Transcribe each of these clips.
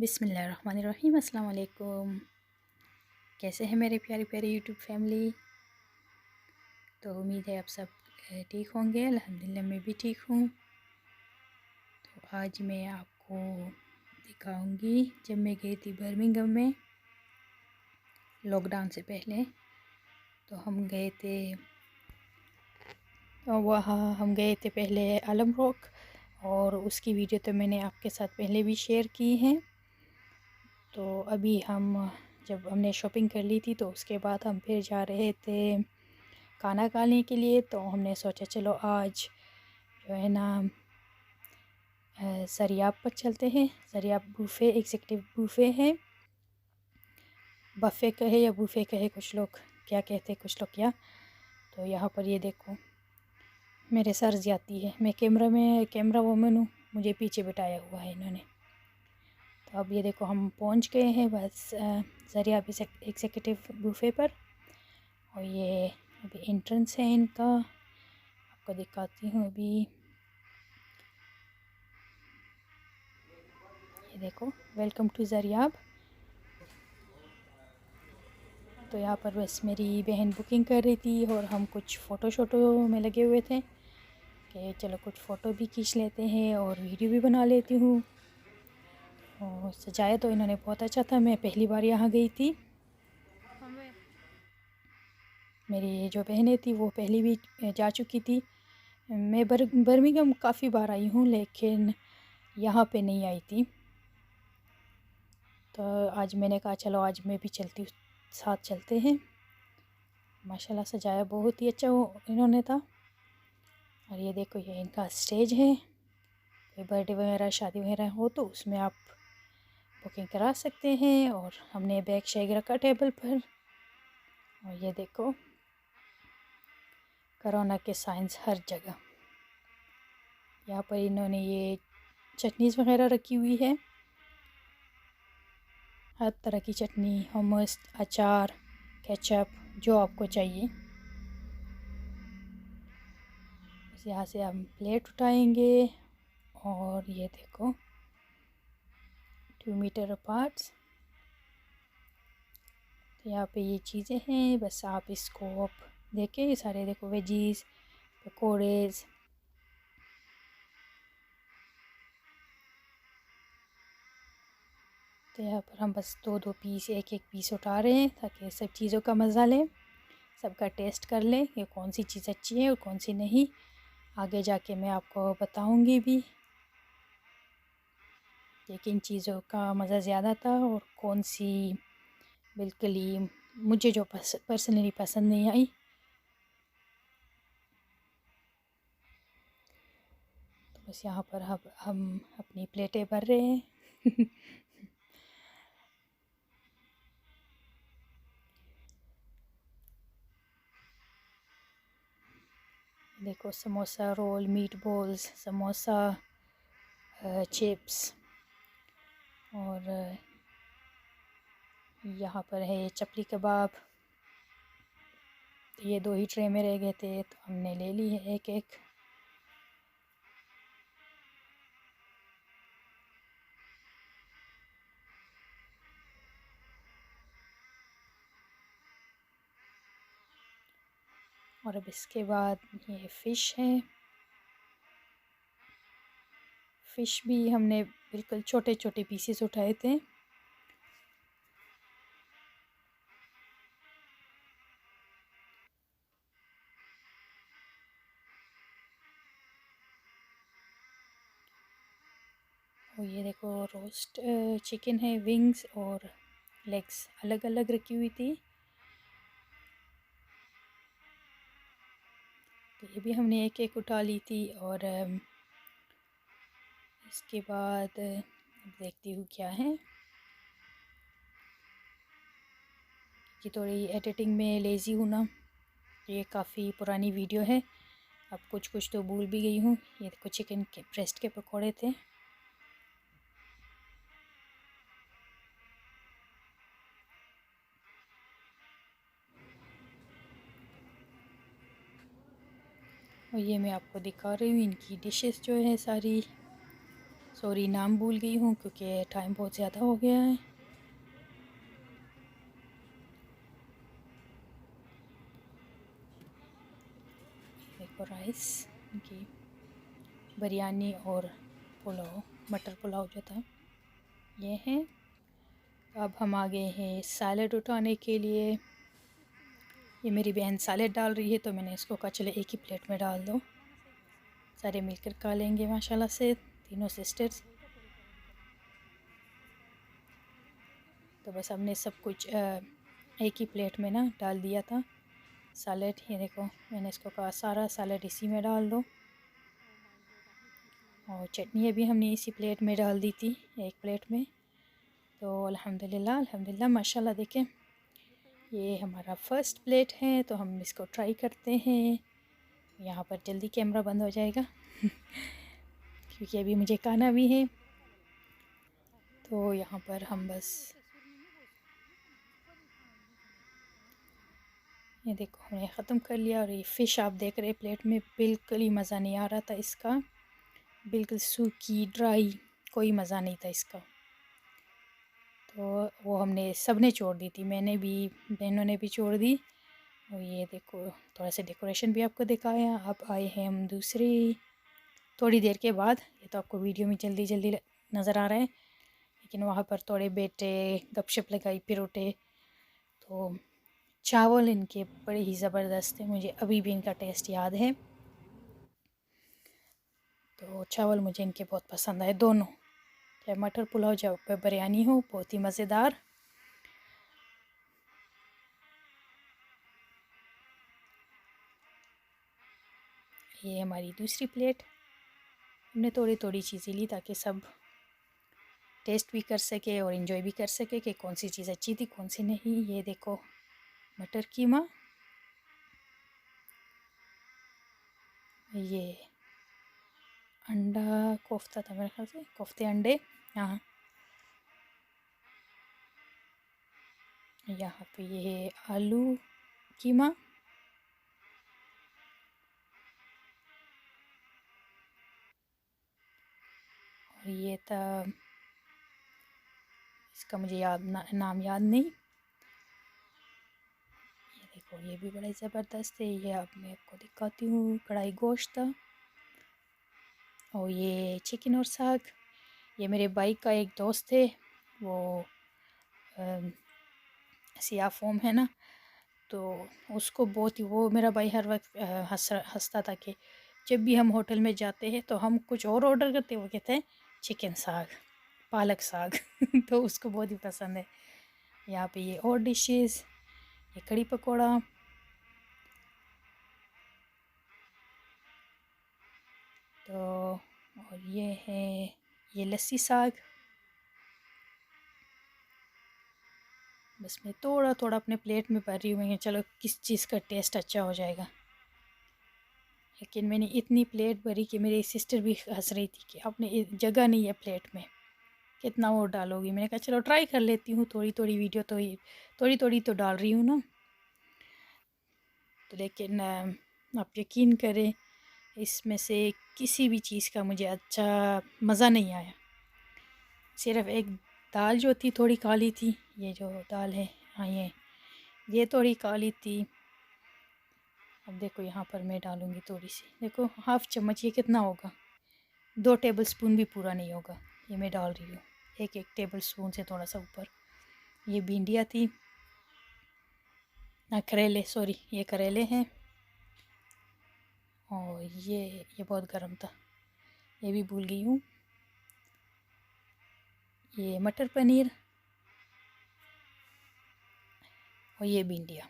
बिस्मिल्लाहिर्रहमानिर्रहीम। अस्सलाम वालेकुम। कैसे हैं मेरे प्यारे प्यारे यूट्यूब फैमिली। तो उम्मीद है आप सब ठीक होंगे। अल्हम्दुलिल्लाह मैं भी ठीक हूँ। तो आज मैं आपको दिखाऊंगी जब मैं गई थी बर्मिंघम में लॉकडाउन से पहले। तो हम गए थे वहाँ हम गए थे पहले आलम रॉक, और उसकी वीडियो तो मैंने आपके साथ पहले भी शेयर की है। तो अभी जब हमने शॉपिंग कर ली थी तो उसके बाद हम फिर जा रहे थे खाना खाने के लिए। तो हमने सोचा चलो आज जो है ना सरियाब पर चलते हैं। सरियाब बूफ़े एग्जीक्यूटिव बूफ़े है, बफ़े कहे या बूफ़े कहे, कुछ लोग क्या कहते हैं कुछ लोग क्या। तो यहाँ पर ये देखो मेरे सर जाती है, मैं कैमरा वूमन हूँ, मुझे पीछे बिठाया हुआ है इन्होंने। तो अब ये देखो हम पहुँच गए हैं बस सरियाब एग्जीक्यूटिव बूफ़े पर। और ये अभी एंट्रेंस है इनका, आपको दिखाती हूँ। अभी ये देखो वेलकम टू ज़रियाब। तो यहाँ पर बस मेरी बहन बुकिंग कर रही थी और हम कुछ फ़ोटो में लगे हुए थे कि चलो कुछ फ़ोटो भी खींच लेते हैं और वीडियो भी बना लेती हूँ। और सजाया तो इन्होंने बहुत अच्छा था, मैं पहली बार यहाँ गई थी। मेरी जो बहनें थी वो पहले भी जा चुकी थी। मैं बर्मिंघम काफ़ी बार आई हूँ लेकिन यहाँ पे नहीं आई थी। तो आज मैंने कहा चलो आज मैं भी चलती हूँ, साथ चलते हैं। माशाल्लाह सजाया बहुत ही अच्छा इन्होंने था। और ये देखो ये इनका स्टेज है, कोई बर्थडे वगैरह शादी वगैरह हो तो उसमें आप बुकिंग करा सकते हैं। और हमने बैग शैग रखा टेबल पर। और ये देखो कोरोना के साइंस हर जगह। यहाँ पर इन्होंने ये चटनीज़ वगैरह रखी हुई है, हर तरह की चटनी, hummus, अचार, केचप, जो आपको चाहिए। बस यहाँ से हम प्लेट उठाएंगे और ये देखो 2 मीटर अपार्ट। तो यहाँ पे ये चीज़ें हैं, बस आप इसको आप देखें। ये सारे देखो वेजीज, पकोड़ेज़, तो यहाँ पर हम बस दो दो पीस एक एक पीस उठा रहे हैं ताकि सब चीज़ों का मज़ा लें, सबका टेस्ट कर लें कि कौन सी चीज़ अच्छी है और कौन सी नहीं। आगे जाके मैं आपको बताऊंगी भी कि किन चीज़ों का मज़ा ज़्यादा था और कौन सी बिल्कुल ही मुझे जो पर्सनली पसंद नहीं आई। तो बस यहाँ पर हम अपनी प्लेटें भर रहे हैं। देखो samosa roll, meat balls, samosa, chips, और यहाँ पर है चपली कबाब। तो ये दो ही ट्रे में रह गए थे तो हमने ले ली है एक एक। और अब इसके बाद ये फ़िश है। फ़िश भी हमने बिल्कुल छोटे छोटे पीसेस उठाए थे। और ये देखो रोस्ट चिकन है, विंग्स और लेग्स अलग अलग रखी हुई थी। तो ये भी हमने एक एक उठा ली थी। और इसके बाद देखती हूँ क्या है, कि थोड़ी एडिटिंग में लेज़ी हूँ ना। ये काफ़ी पुरानी वीडियो है, अब कुछ कुछ तो भूल भी गई हूँ। ये देखो चिकन के ब्रेस्ट के पकोड़े थे। और ये मैं आपको दिखा रही हूँ इनकी डिशेस जो है सारी। सॉरी नाम भूल गई हूँ क्योंकि टाइम बहुत ज़्यादा हो गया है। देखो राइस की बिरयानी और पुलाव, मटर पुलाव जो था ये है। अब हम आ गए हैं सैलेड उठाने के लिए। ये मेरी बहन सैलेड डाल रही है तो मैंने इसको कहा चले एक ही प्लेट में डाल दो, सारे मिलकर खा लेंगे माशाल्लाह से, तीनों सिस्टर्स। तो बस हमने सब कुछ एक ही प्लेट में ना डाल दिया था सैलेड। ये देखो मैंने इसको कहा सारा सैलेड इसी में डाल दो, और चटनी अभी हमने इसी प्लेट में डाल दी थी, एक प्लेट में। तो अल्हम्दुलिल्लाह अल्हम्दुलिल्लाह माशाल्लाह। देखें ये हमारा फ़र्स्ट प्लेट है तो हम इसको ट्राई करते हैं। यहाँ पर जल्दी कैमरा बंद हो जाएगा क्योंकि अभी मुझे खाना भी है। तो यहाँ पर हम बस ये देखो हमने ख़त्म कर लिया। और ये फ़िश आप देख रहे प्लेट में, बिल्कुल ही मज़ा नहीं आ रहा था इसका, बिल्कुल सूखी ड्राई, कोई मज़ा नहीं था इसका। तो वो हमने सब ने छोड़ दी थी, मैंने भी, बहनों ने भी छोड़ दी। और ये देखो थोड़ा सा डेकोरेशन भी आपको दिखाया। अब आए हैं हम दूसरी थोड़ी देर के बाद। ये तो आपको वीडियो में जल्दी जल्दी नज़र आ रहा है, लेकिन वहाँ पर थोड़े बेटे गपशप लगाई, फिर उठे। तो चावल इनके बड़े ही ज़बरदस्त थे, मुझे अभी भी इनका टेस्ट याद है। तो चावल मुझे इनके बहुत पसंद आए दोनों, चाहे मटर पुलाव चाहे बिरयानी हो, बहुत ही मज़ेदार। ये हमारी दूसरी प्लेट। हमने थोड़ी थोड़ी चीज़ें ली ताकि सब टेस्ट भी कर सके और इन्जॉय भी कर सके कि कौन सी चीज़ अच्छी थी कौन सी नहीं। ये देखो मटर कीमा, ये अंडा कोफ्ता था मेरे ख्याल से, कोफ्ते अंडे। हाँ, यहाँ पे ये है आलू कीमा। और ये था, इसका मुझे नाम याद नहीं। ये देखो ये भी बड़ा ज़बरदस्त है। ये अब मैं आपको दिखाती हूँ, कढ़ाई गोश्त था। और ये चिकन और साग। ये मेरे भाई का एक दोस्त है, वो सिया फोम है ना, तो उसको बहुत ही, वो मेरा भाई हर वक्त हंसता था कि जब भी हम होटल में जाते हैं तो हम कुछ और ऑर्डर करते हैं, वो कहते हैं चिकन साग, पालक साग तो उसको बहुत ही पसंद है। यहाँ पे ये और डिशेस, ये कड़ी पकौड़ा, तो और ये है ये लस्सी साग। बस मैं थोड़ा थोड़ा अपने प्लेट में भर रही हूँ, चलो किस चीज़ का टेस्ट अच्छा हो जाएगा। लेकिन मैंने इतनी प्लेट भरी कि मेरी सिस्टर भी हंस रही थी कि आपने जगह नहीं है प्लेट में, कितना वो डालोगी। मैंने कहा चलो ट्राई कर लेती हूँ, थोड़ी थोड़ी वीडियो तो ही थोड़ी थोड़ी तो डाल रही हूँ ना। तो लेकिन आप यकीन करें इसमें से किसी भी चीज़ का मुझे अच्छा मज़ा नहीं आया। सिर्फ़ एक दाल जो थी थोड़ी काली थी, ये जो दाल है, हाँ ये थोड़ी काली थी। अब देखो यहाँ पर मैं डालूँगी थोड़ी सी, देखो हाफ़ चम्मच, ये कितना होगा, 2 टेबल स्पून भी पूरा नहीं होगा, ये मैं डाल रही हूँ, एक टेबल स्पून से थोड़ा सा ऊपर। ये भिंडियाँ थी, करेले, सॉरी ये करेले हैं। और ये बहुत गर्म था, ये भी भूल गई हूँ। ये मटर पनीर और ये भिंडियाँ,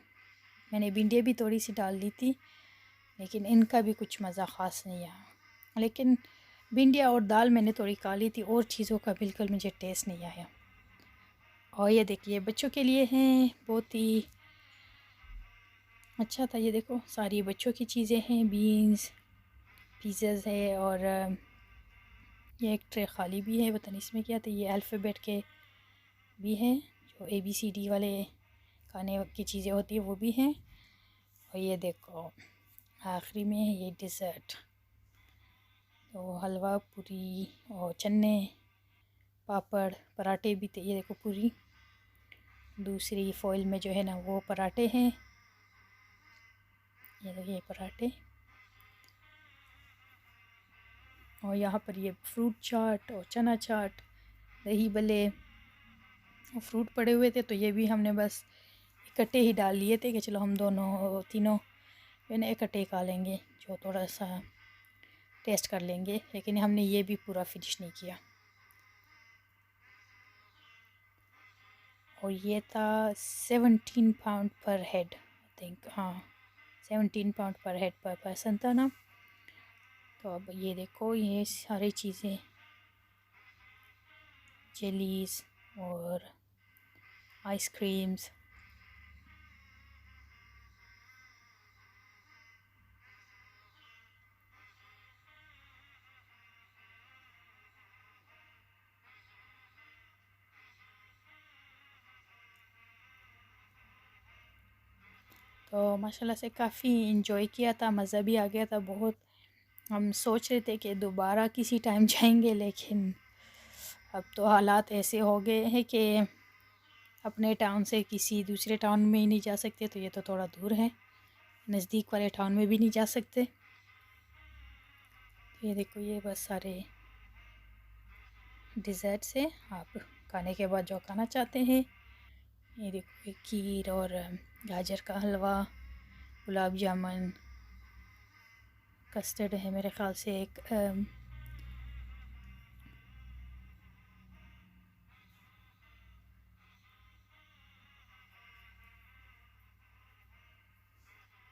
मैंने भिंडियाँ भी थोड़ी सी डाल दी थी, लेकिन इनका भी कुछ मज़ा ख़ास नहीं आया। लेकिन भिंडियाँ और दाल मैंने थोड़ी काली थी, और चीज़ों का बिल्कुल मुझे टेस्ट नहीं आया। और ये देखिए बच्चों के लिए हैं, बहुत ही अच्छा था। ये देखो सारी बच्चों की चीज़ें हैं, बीन्स, पिज़्ज़ाज़ है, और ये एक ट्रे खाली भी है, पता नहीं इसमें क्या था। ये अल्फ़ाबेट के भी हैं, जो ABCD वाले खाने की चीज़ें होती है वो भी हैं। और ये देखो आखिरी में ये डिज़र्ट, तो हलवा, पूरी और चने, पापड़, पराठे भी थे। ये देखो पूरी, दूसरी फॉइल में जो है ना वो पराठे हैं। ये देखिए पराठे, और यहाँ पर ये फ्रूट चाट और चना चाट, दही भल्ले और फ्रूट पड़े हुए थे। तो ये भी हमने बस इकट्ठे ही डाल लिए थे कि चलो हम दोनों तीनों मैंने इकट्ठे खा लेंगे, जो थोड़ा सा टेस्ट कर लेंगे। लेकिन हमने ये भी पूरा फिनिश नहीं किया। और ये था 17 पाउंड पर हेड, आई थिंक, हाँ 17 पाउंड पर हेड पर पर्सन था ना। तो अब ये देखो ये सारी चीज़ें, जेलीज़ और आइसक्रीम्स। तो माशाल्लाह से काफ़ी इन्जॉय किया था, मज़ा भी आ गया था बहुत। हम सोच रहे थे कि दोबारा किसी टाइम जाएंगे, लेकिन अब तो हालात ऐसे हो गए हैं कि अपने टाउन से किसी दूसरे टाउन में ही नहीं जा सकते। तो ये तो थोड़ा दूर है, नज़दीक वाले टाउन में भी नहीं जा सकते। ये देखो ये बस सारे डिज़र्ट्स है, आप खाने के बाद जो खाना चाहते हैं। ये देखो एक खीर और गाजर का हलवा, गुलाब जामुन, कस्टर्ड है मेरे ख़्याल से एक,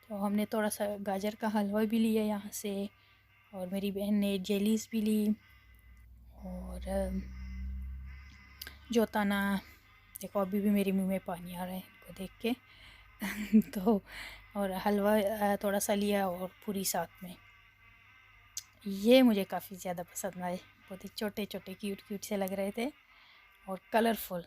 तो हमने थोड़ा सा गाजर का हलवा भी लिया यहाँ से, और मेरी बहन ने जेलीज़ भी ली। और जोताना, देखो अभी भी मेरे मुंह में पानी आ रहा है इनको देख के। तो और हलवा थोड़ा सा लिया और पूरी साथ में। ये मुझे काफ़ी ज़्यादा पसंद आए, बहुत ही छोटे छोटे क्यूट क्यूट से लग रहे थे और कलरफुल।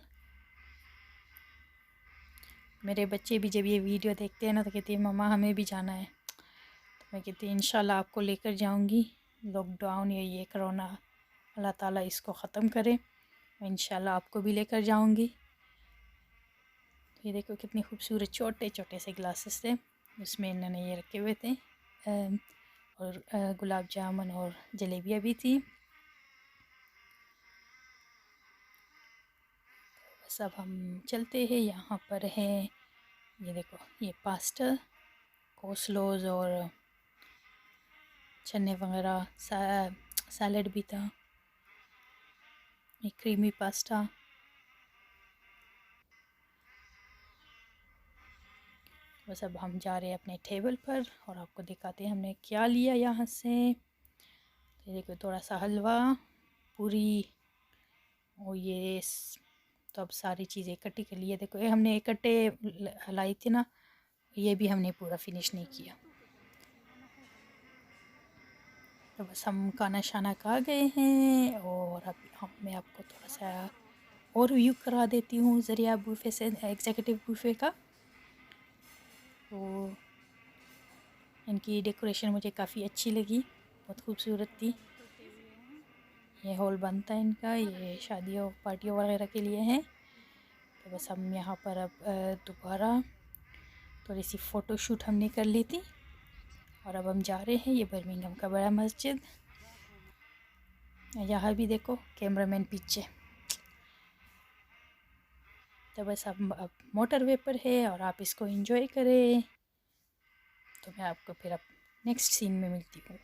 मेरे बच्चे भी जब ये वीडियो देखते हैं ना तो कहते हैं मम्मा हमें भी जाना है। तो मैं कहती हूँ इंशाल्लाह आपको लेकर जाऊँगी। लॉकडाउन या ये कोरोना अल्लाह ताला इसको ख़त्म करे, मैं इंशाल्लाह आपको भी लेकर जाऊँगी। ये देखो कितनी खूबसूरत छोटे छोटे से ग्लासेस थे, उसमें इन्होंने ये रखे हुए थे। और गुलाब जामुन और जलेबियाँ भी थी। बस अब हम चलते हैं। यहाँ पर है ये देखो ये पास्ता, कोस्लोज और चने वगैरह, सैलड भी था, ये क्रीमी पास्ता। बस अब हम जा रहे हैं अपने टेबल पर और आपको दिखाते हैं हमने क्या लिया यहाँ से। तो देखो थोड़ा सा हलवा, पूरी और ये तो अब सारी चीज़ें इकट्ठी कर लिए। देखो ये हमने इकट्ठे लाई थी ना, ये भी हमने पूरा फिनिश नहीं किया। तो बस हम खाना शाना खा गए हैं और अब मैं आपको थोड़ा सा और व्यू करा देती हूँ ज़रिया बुफ़े से, एग्जीक्यूटिव बुफ़े का। तो इनकी डेकोरेशन मुझे काफ़ी अच्छी लगी, बहुत खूबसूरत थी। ये हॉल बनता है इनका, ये शादियों पार्टियों वगैरह के लिए है। तो बस हम यहाँ पर अब दोबारा थोड़ी सी फ़ोटो शूट हमने कर ली थी और अब हम जा रहे हैं। ये बर्मिंघम का बड़ा मस्जिद, यहाँ भी देखो कैमरामैन पीछे। तो बस अब मोटरवे पर है और आप इसको एंजॉय करें। तो मैं आपको फिर अब नेक्स्ट सीन में मिलती हूँ।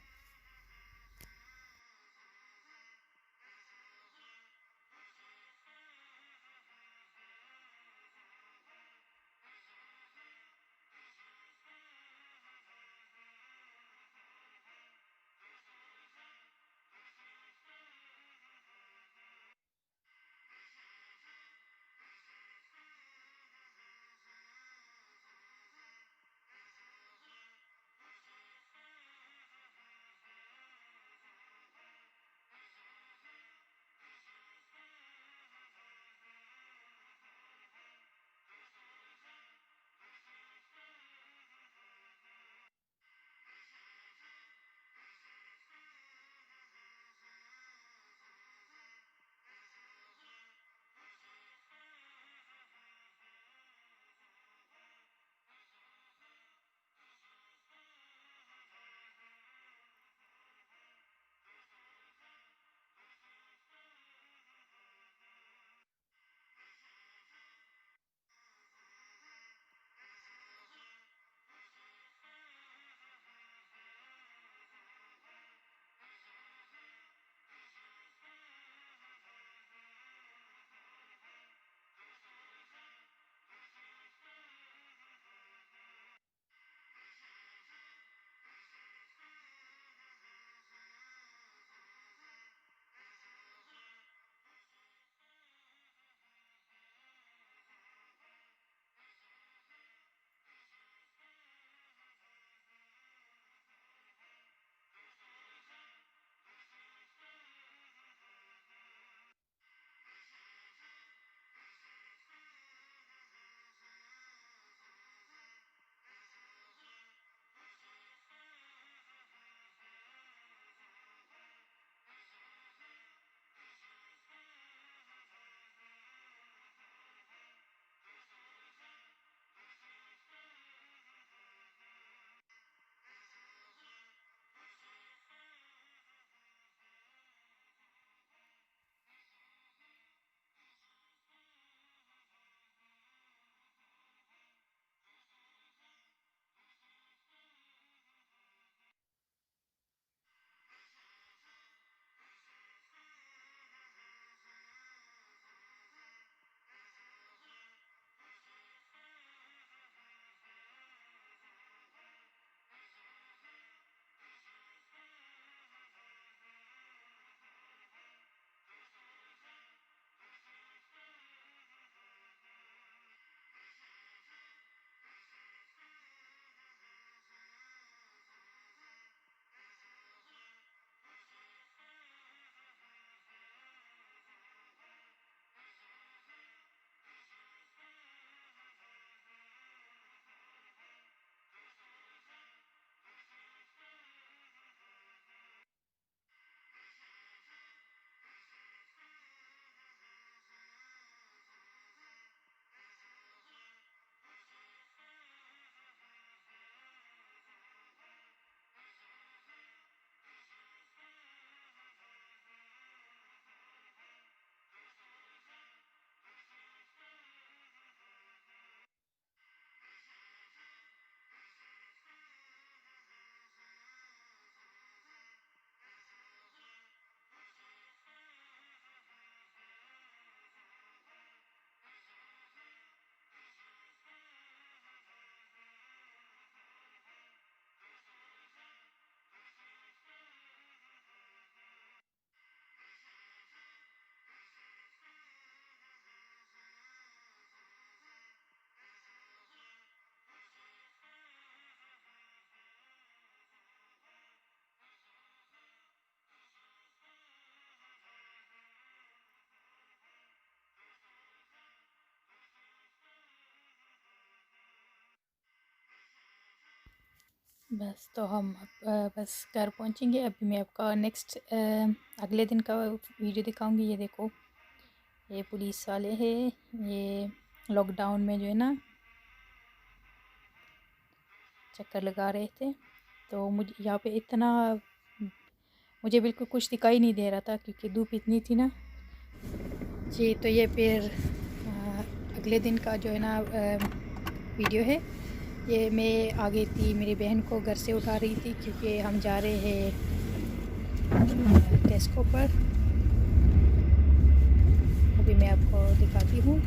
बस तो हम अब बस घर पहुंचेंगे। अभी मैं आपका नेक्स्ट अगले दिन का वीडियो दिखाऊंगी। ये देखो, ये पुलिस वाले हैं, ये लॉकडाउन में जो है ना चक्कर लगा रहे थे। तो मुझे यहाँ पे इतना, मुझे बिल्कुल कुछ दिखाई नहीं दे रहा था क्योंकि धूप इतनी थी ना जी। तो ये फिर अगले दिन का जो है ना वीडियो है। ये मैं आ गई थी, मेरी बहन को घर से उठा रही थी क्योंकि हम जा रहे हैं टेस्को पर। अभी मैं आपको दिखाती हूँ।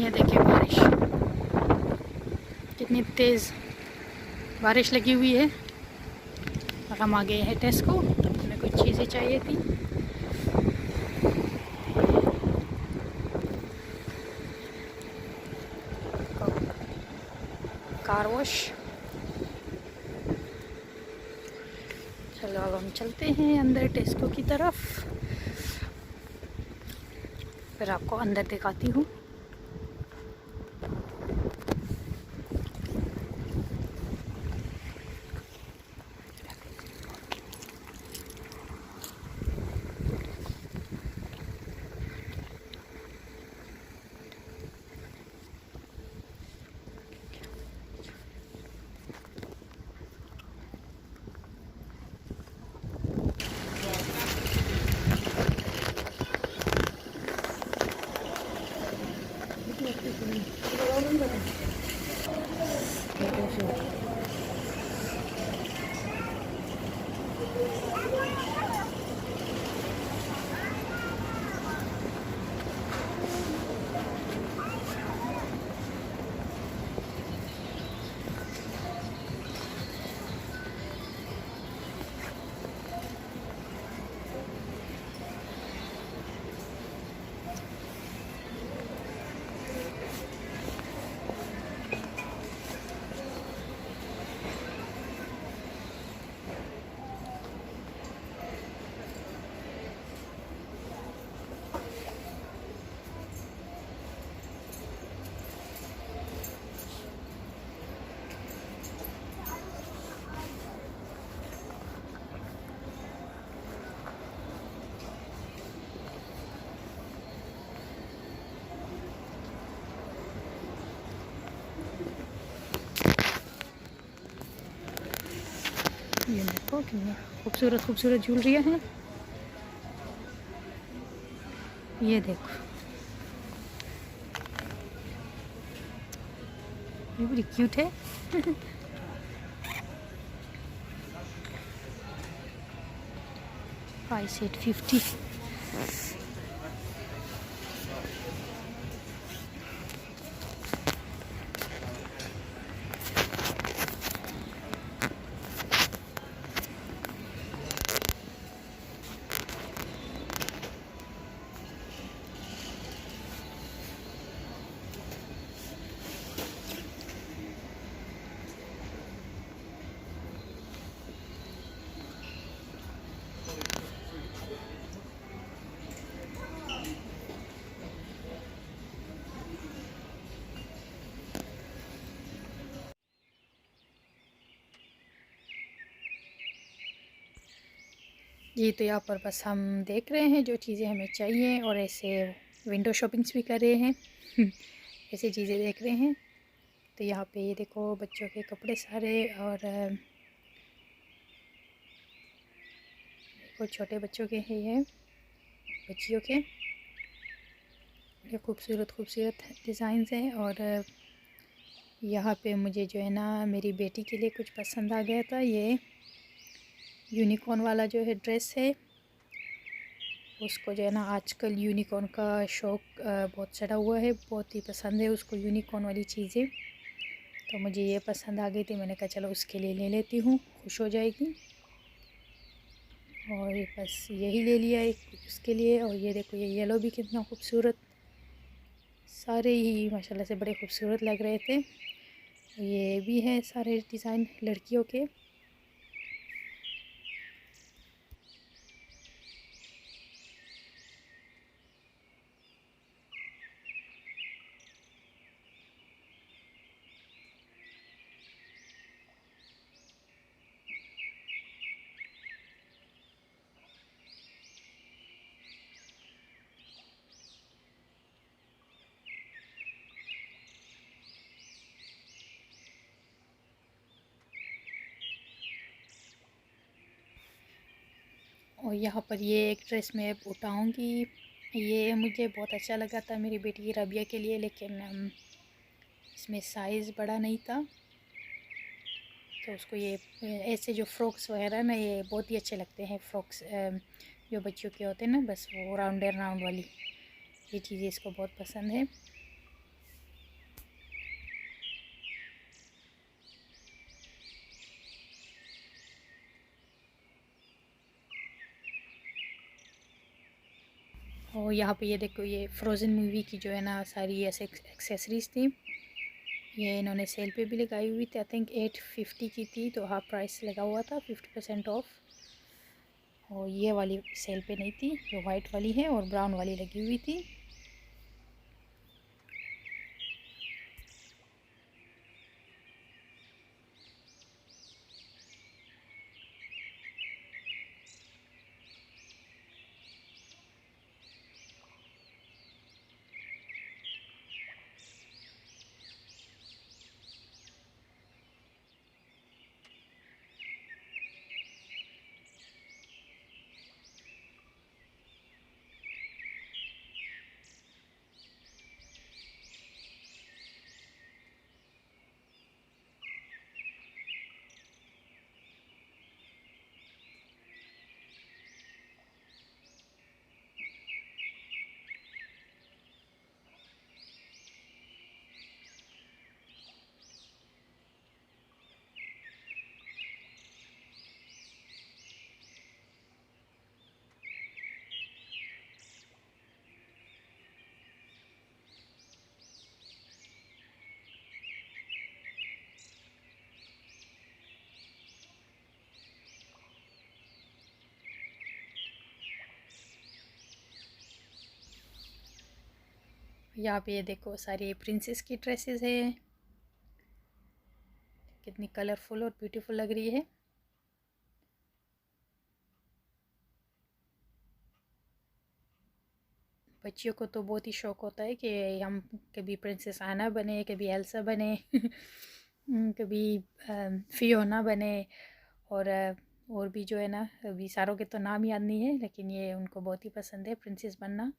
ये देखिए बारिश, कितनी तेज़ बारिश लगी हुई है। और हम आ गए हैं टेस्को, हमें कुछ चीज़ें चाहिए थी। Car wash. चलो अब हम चलते हैं अंदर टेस्को की तरफ, फिर आपको अंदर दिखाती हूँ। ये देखो कितनी खूबसूरत खूबसूरत ज्वेलरियाँ हैं। ये देखो, ये बड़ी क्यूट है। प्राइस 850। ये तो यहाँ पर बस हम देख रहे हैं जो चीज़ें हमें चाहिए, और ऐसे विंडो शॉपिंग्स भी कर रहे हैं। ऐसी चीज़ें देख रहे हैं। तो यहाँ पे ये देखो बच्चों के कपड़े सारे, और देखो छोटे बच्चों के हैं, ये बच्चियों के, ये खूबसूरत खूबसूरत डिज़ाइंस हैं। और यहाँ पे मुझे जो है ना मेरी बेटी के लिए कुछ पसंद आ गया था। ये यूनिकॉर्न वाला जो है ड्रेस है, उसको जो है ना आजकल यूनिकॉर्न का शौक़ बहुत चढ़ा हुआ है, बहुत ही पसंद है उसको यूनिकॉर्न वाली चीज़ें। तो मुझे ये पसंद आ गई थी, मैंने कहा चलो उसके लिए ले लेती हूँ, खुश हो जाएगी। और बस यही ले लिया एक उसके लिए। और ये देखो ये येलो भी कितना खूबसूरत, सारे ही माशाल्लाह से बड़े खूबसूरत लग रहे थे। ये भी है सारे डिज़ाइन लड़कियों के। और यहाँ पर ये एक ड्रेस मैं उठाऊँगी, ये मुझे बहुत अच्छा लगा था मेरी बेटी रबिया के लिए, लेकिन इसमें साइज़ बड़ा नहीं था। तो उसको ये ऐसे जो फ्रॉक्स वगैरह ना ये बहुत ही अच्छे लगते हैं, फ्रॉक्स जो बच्चों के होते हैं ना, बस वो राउंड एंड राउंड वाली, ये चीज़ें इसको बहुत पसंद है। और यहाँ पे ये देखो, ये फ्रोज़न मूवी की जो है ना सारी ऐसे एक्सेसरीज़ थी, ये इन्होंने सेल पे भी लगाई हुई थी। आई थिंक 850 की थी, तो हाफ प्राइस लगा हुआ था, 50% ऑफ। और ये वाली सेल पे नहीं थी, जो वाइट वाली है और ब्राउन वाली लगी हुई थी। यहाँ पे ये देखो सारी प्रिंसेस की ड्रेसेस है, कितनी कलरफुल और ब्यूटीफुल लग रही है। बच्चियों को तो बहुत ही शौक होता है कि हम कभी प्रिंसेस आना बने, कभी एल्सा बने कभी फियोना बने। और और भी जो है ना, अभी सारों के तो नाम याद नहीं है, लेकिन ये उनको बहुत ही पसंद है प्रिंसेस बनना।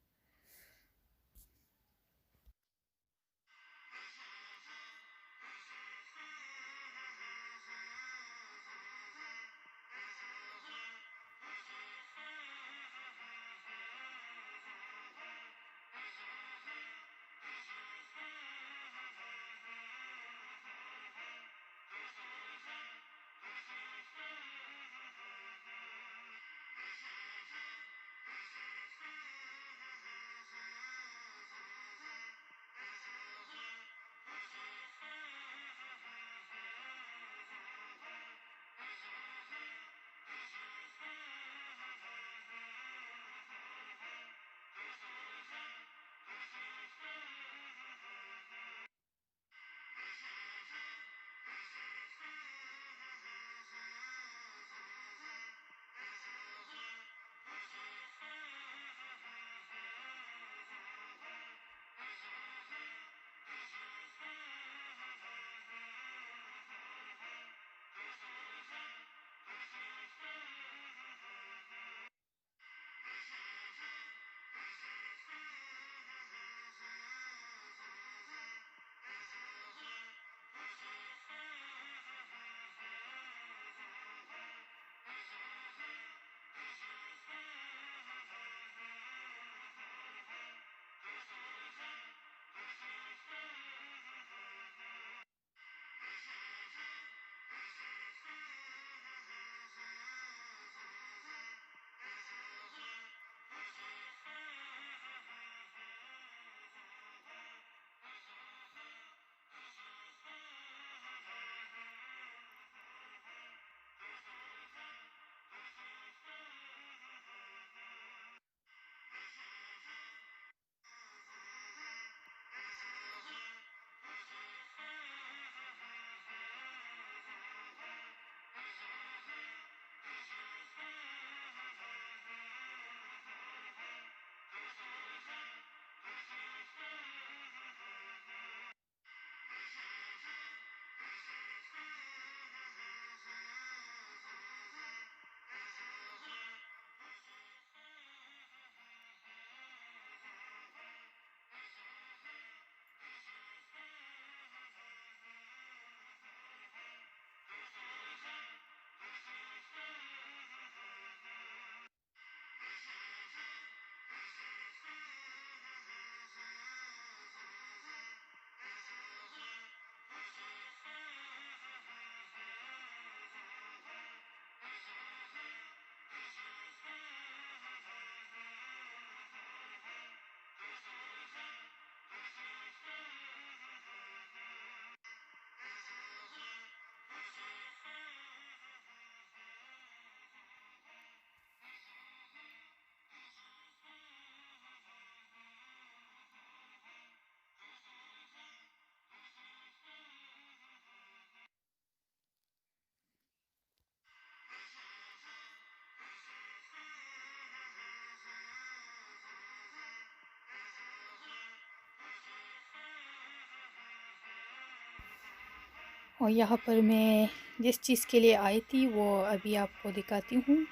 और यहाँ पर मैं जिस चीज़ के लिए आई थी वो अभी आपको दिखाती हूँ।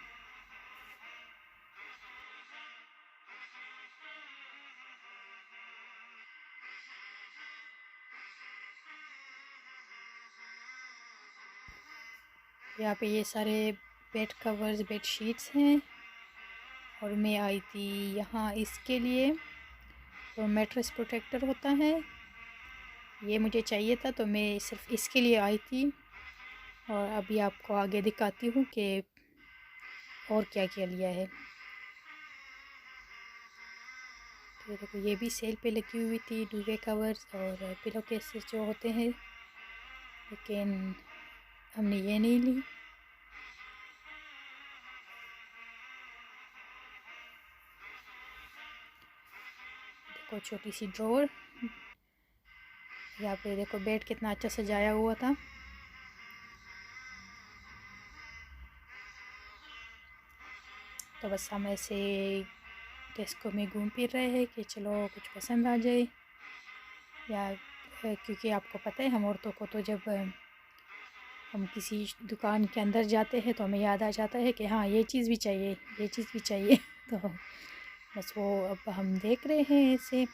यहाँ पे ये सारे बेड कवर्स, बेड शीट्स हैं। और मैं आई थी यहाँ इसके लिए, तो मैट्रेस प्रोटेक्टर होता है, ये मुझे चाहिए था, तो मैं सिर्फ इसके लिए आई थी। और अभी आपको आगे दिखाती हूँ कि और क्या क्या लिया है। तो देखो ये भी सेल पे लगी हुई थी, डुवे कवर्स और पिलो केसेस जो होते हैं, लेकिन हमने ये नहीं ली। देखो छोटी सी ड्रॉवर, यहाँ पे देखो बेड कितना अच्छा सजाया हुआ था। तो बस हम ऐसे डेस्को में घूम फिर रहे हैं कि चलो कुछ पसंद आ जाए, या क्योंकि आपको पता है हम औरतों को तो जब हम किसी दुकान के अंदर जाते हैं तो हमें याद आ जाता है कि हाँ ये चीज़ भी चाहिए, ये चीज़ भी चाहिए। तो बस वो अब हम देख रहे हैं ऐसे।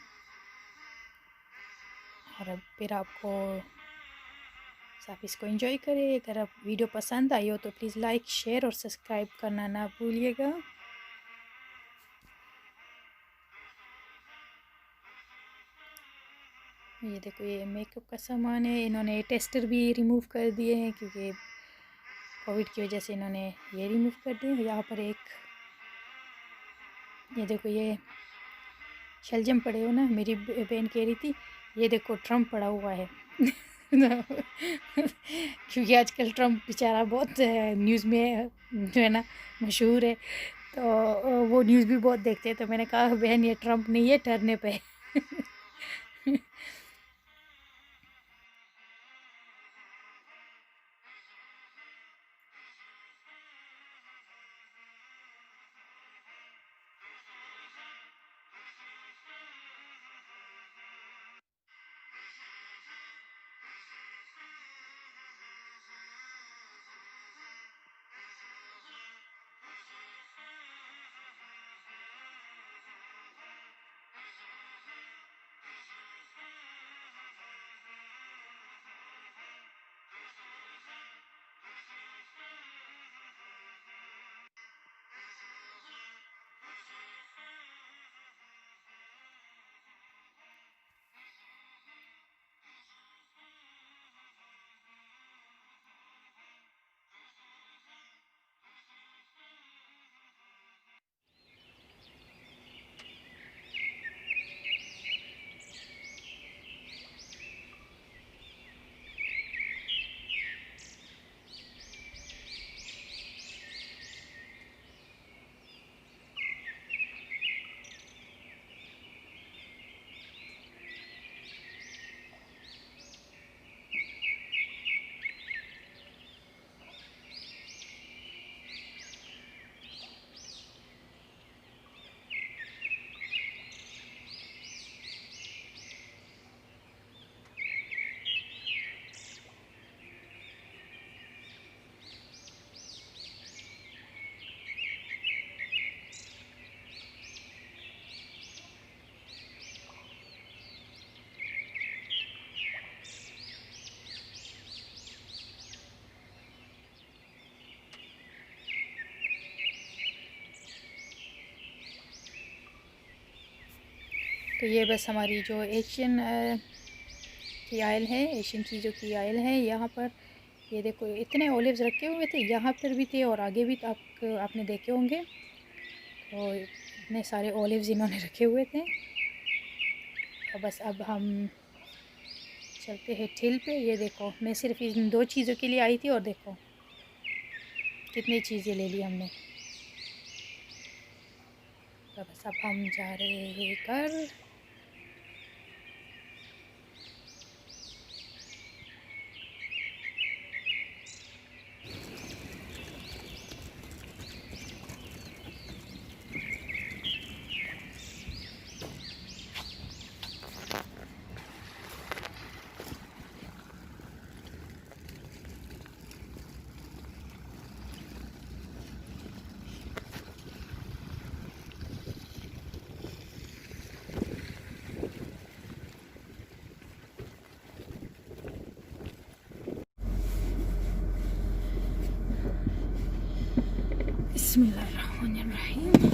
और अब फिर आपको आप इसको एंजॉय करें। अगर आप वीडियो पसंद आई हो तो प्लीज़ लाइक, शेयर और सब्सक्राइब करना ना भूलिएगा। ये देखो ये मेकअप का सामान है, इन्होंने टेस्टर भी रिमूव कर दिए हैं क्योंकि कोविड की वजह से इन्होंने ये रिमूव कर दिए। यहाँ पर एक ये देखो ये शलजम पड़े हो ना, मेरी बहन कह रही थी ये देखो ट्रम्प पड़ा हुआ है। क्योंकि आजकल ट्रम्प बेचारा बहुत न्यूज़ में जो है ना मशहूर है, तो वो न्यूज़ भी बहुत देखते हैं। तो मैंने कहा बहन ये ट्रम्प नहीं है, ठहरने पे। तो ये बस हमारी जो एशियन की आयल है, एशियन चीज़ों की आयल है। यहाँ पर ये देखो इतने ओलिव्स रखे हुए थे, यहाँ पर भी थे और आगे भी आपने देखे होंगे। तो इतने सारे ओलिव्स इन्होंने रखे हुए थे। और बस अब हम चलते हैं ठेल पे। ये देखो मैं सिर्फ इन दो चीज़ों के लिए आई थी और देखो कितनी चीज़ें ले ली हमने। तो बस अब हम जा रहे हैं घर। बिस्मिल्लाहिर्रहमानिर्रहीम।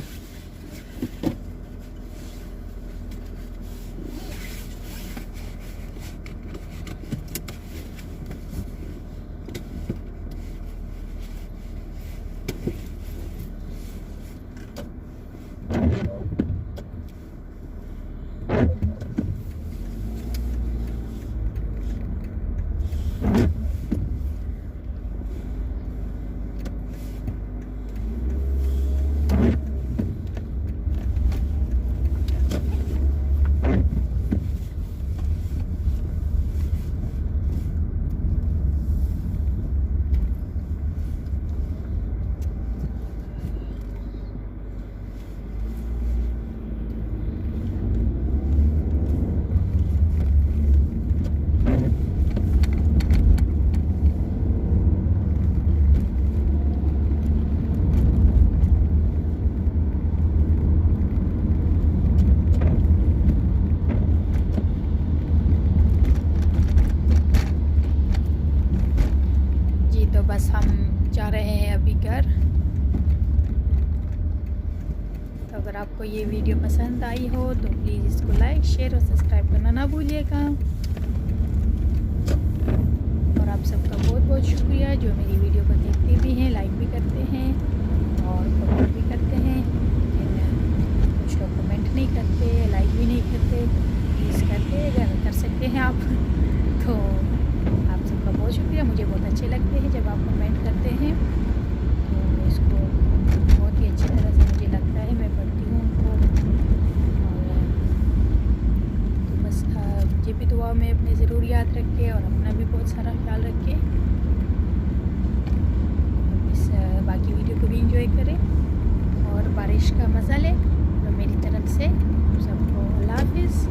तो बस हम जा रहे हैं अभी घर। तो अगर आपको ये वीडियो पसंद आई हो तो प्लीज़ इसको लाइक, शेयर और सब्सक्राइब करना ना भूलिएगा। और आप सबका बहुत बहुत शुक्रिया जो मेरी वीडियो को देखते भी हैं, लाइक भी करते हैं और कमेंट भी करते हैं। लेकिन कुछ लोग कमेंट नहीं करते, लाइक भी नहीं करते। प्लीज़ करते, अगर कर सकते हैं आप तो आप सबका बहुत शुक्रिया। मुझे बहुत अच्छे लगते हैं जब आप कमेंट करते हैं, तो इसको बहुत ही अच्छी तरह से मुझे लगता है, मैं पढ़ती हूँ उनको। और तो बस मुझे भी दुआ में अपने ज़रूर याद रखें और अपना भी बहुत सारा ख्याल रखें। इस बाकी वीडियो को भी इंजॉय करें और बारिश का मज़ा लें। तो मेरी तरफ से सबको अल्लाह हाफिज़।